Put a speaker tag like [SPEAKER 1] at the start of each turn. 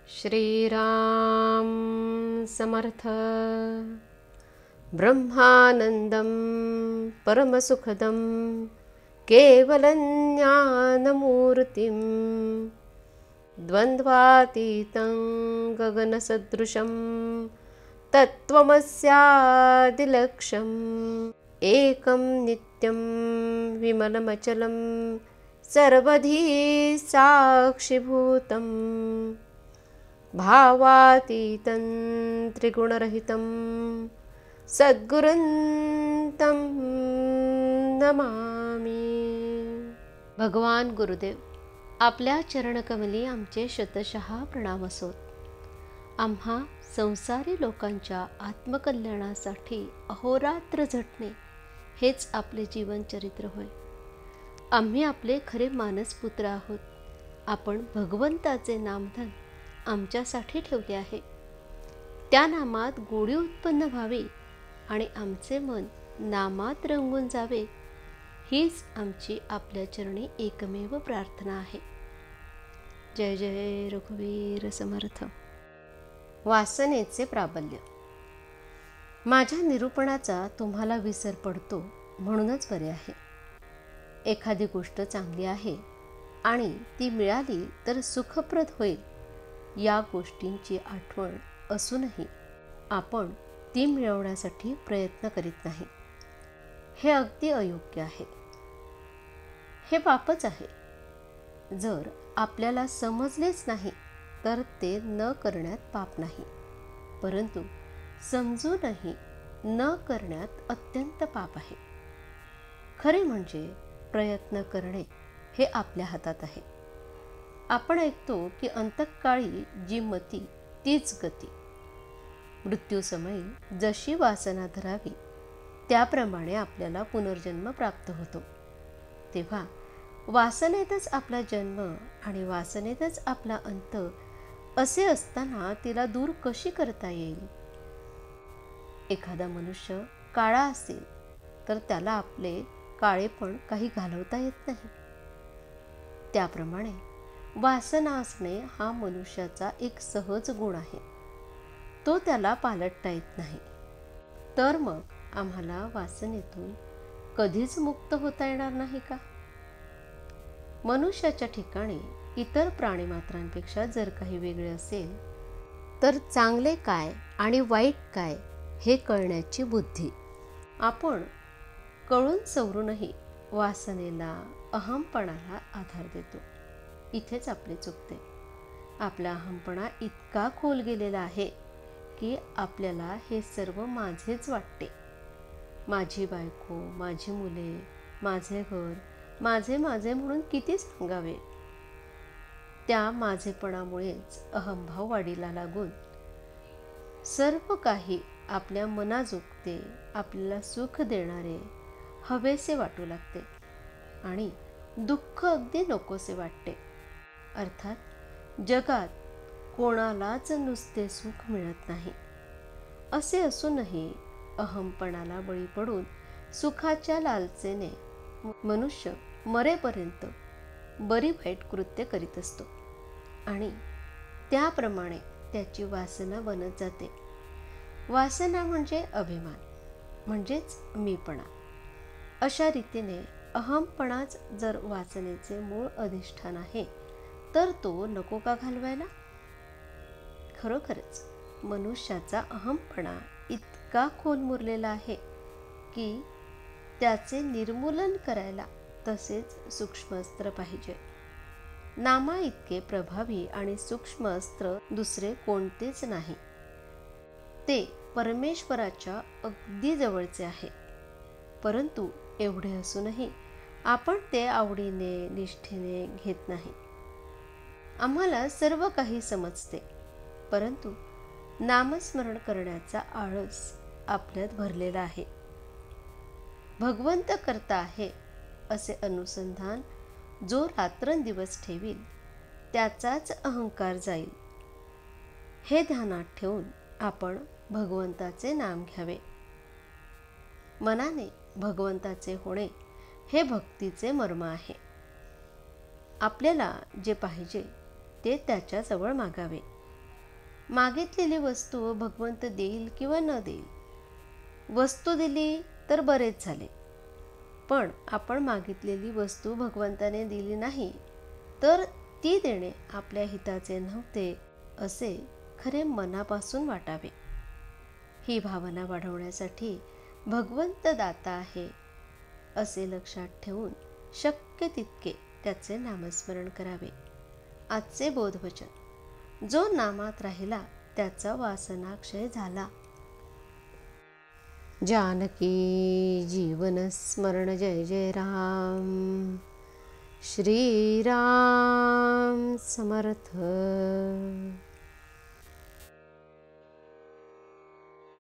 [SPEAKER 1] श्रीराम समर्थ। ब्रह्मानंदं परमसुखदं केवलं ज्ञानमूर्तिं द्वन्द्वातीतं गगनसदृशं तत्त्वमस्यादिलक्ष्यम् एकं नित्यं विमलमचलं सर्वधी साक्षिभूतं भावातीतं त्रिगुणरहितं सद्गुरुं नमामि। भगवान गुरुदेव, आपल्या चरणकमली आमचे शतशः प्रणाम असोत। आम्हा संसारी लोकांच्या आत्मकल्याणासाठी अहोरात्र झटणे हेच आपले जीवनचरित्र होय। आम्ही आपले खरे मानसपुत्र आहोत। आपण भगवंताचे नामधन आमच्यासाठी ठेवले आहे। त्या नामात गोडी उत्पन्न व्हावी आणि आमचे मन नामात रंगून जावे, हीच आमची आपल्या चरणी एकमेव प्रार्थना आहे। जय जय रघुवीर समर्थ। वासनेचे प्राबल्य। माझ्या निरूपणाचा तुम्हाला विसर पडतो म्हणूनच बरे आहे। एखादी गोष्ट चांगली आहे आणि ती मिळाली तर सुखप्रद होईल या गोष्टींची आठवण असूनही आपण ती मिळवण्यासाठी प्रयत्न करीत नाही, हे अगदी अयोग्य आहे। हे पापच आहे। जर आपल्याला समजलेच नाही तर ते न करण्यात पाप नाही, परंतु समजूनही न करण्यात अत्यंत पाप आहे। खरे म्हणजे प्रयत्न करणे हे आपल्या हातात आहे। आपण ऐकतो की अंतकाळी जी मती तीच गती। मृत्यूसमयी जशी वासना धरावी त्याप्रमाणे आपल्याला पुनर्जन्म प्राप्त होतो। तेव्हा वासनेतच आपला जन्म आणि वासनेतच आपला अंत असे असताना तिला दूर कशी करता येईल? एखादा मनुष्य काळा असेल तर त्याला आपले काळेपण काही घालवता येत नाही। त्याप्रमाणे वासना असणे हा मनुष्याचा एक सहज गुण आहे, तो त्याला पालटता येत नाही। तर मग आम्हाला वासनेतून कधीच मुक्त होता येणार नाही का? मनुष्याच्या ठिकाणी इतर प्राणीमात्रांपेक्षा जर काही वेगळे असेल तर चांगले काय आणि वाईट काय हे कळण्याची बुद्धी। आपण कळून सवरूनही वासनेला, अहमपणाला आधार देतो। इथेच आपले चुकते। आपला अहमपणा इतका खोल गेलेला आहे की आपल्याला हे सर्व माझेच वाटते। माझी बायको, माझी मुले, माझे घर, माझे माझे म्हणून किती सांगावे? त्या माझेपणामुळेच अहमभाव वाढीला लागून सर्व काही आपल्या मनाजोगते, आपल्याला सुख देणारे हवेसे वाटू लागते आणि दुःख अगदी नकोसे वाटते। अर्थात जगात कोणालाच नुसते सुख मिळत नाही। असे असूनही अहमपणाला बळी पडून सुखाच्या लालसेने मनुष्य मरेपर्यंत बरी वाईट कृत्य करीत असतो आणि त्याप्रमाणे त्याची वासना बनत जाते। वासना म्हणजे अभिमान, म्हणजेच मीपणा। अशा रीतीने अहमपणाच जर वासनेचे मूळ अधिष्ठान आहे तर तो नको का घालवायला? खरोखरच मनुष्याचा अहमपणा इतका खोल मुरलेला आहे की त्याचे निर्मूलन करायला तसेच सूक्ष्म अस्त्र पाहिजे। नामा इतके प्रभावी आणि सूक्ष्म अस्त्र दुसरे कोणतेच नाही। ते परमेश्वराच्या अगदी जवळचे आहे, परंतु एवढे असूनही आपण ते आवडीने, निष्ठेने घेत नाही। आम्हाला सर्व काही समजते, परंतु नामस्मरण करण्याचा आळस आपल्यात भरलेला आहे। भगवंत करता आहे असे अनुसंधान जो रात्रंदिवस ठेवील त्याचाच अहंकार जाईल। हे ध्यानात ठेवून आपण भगवंताचे नाम घ्यावे। मनाने भगवंताचे होणे हे भक्तीचे मर्म आहे। आपल्याला जे पाहिजे ते त्याच्याजवळ मागावे मागितलेली वस्तू भगवंत देईल किंवा न देईल. वस्तू दिली तर बरेच झाले, पण आपण मागितलेली वस्तू भगवंताने दिली नाही तर ती देणे आपल्या हिताचे नव्हते असे खरे मनापासून वाटावे. ही भावना वाढवण्यासाठी भगवंत दाता आहे असे लक्षात ठेवून शक्य तितके त्याचे नामस्मरण करावे. आजचे बोधवचन: जो नामात राहिला त्याचा वासनाक्षय झाला. जानकी जीवन स्मरण जय जय राम. श्रीराम समर्थ.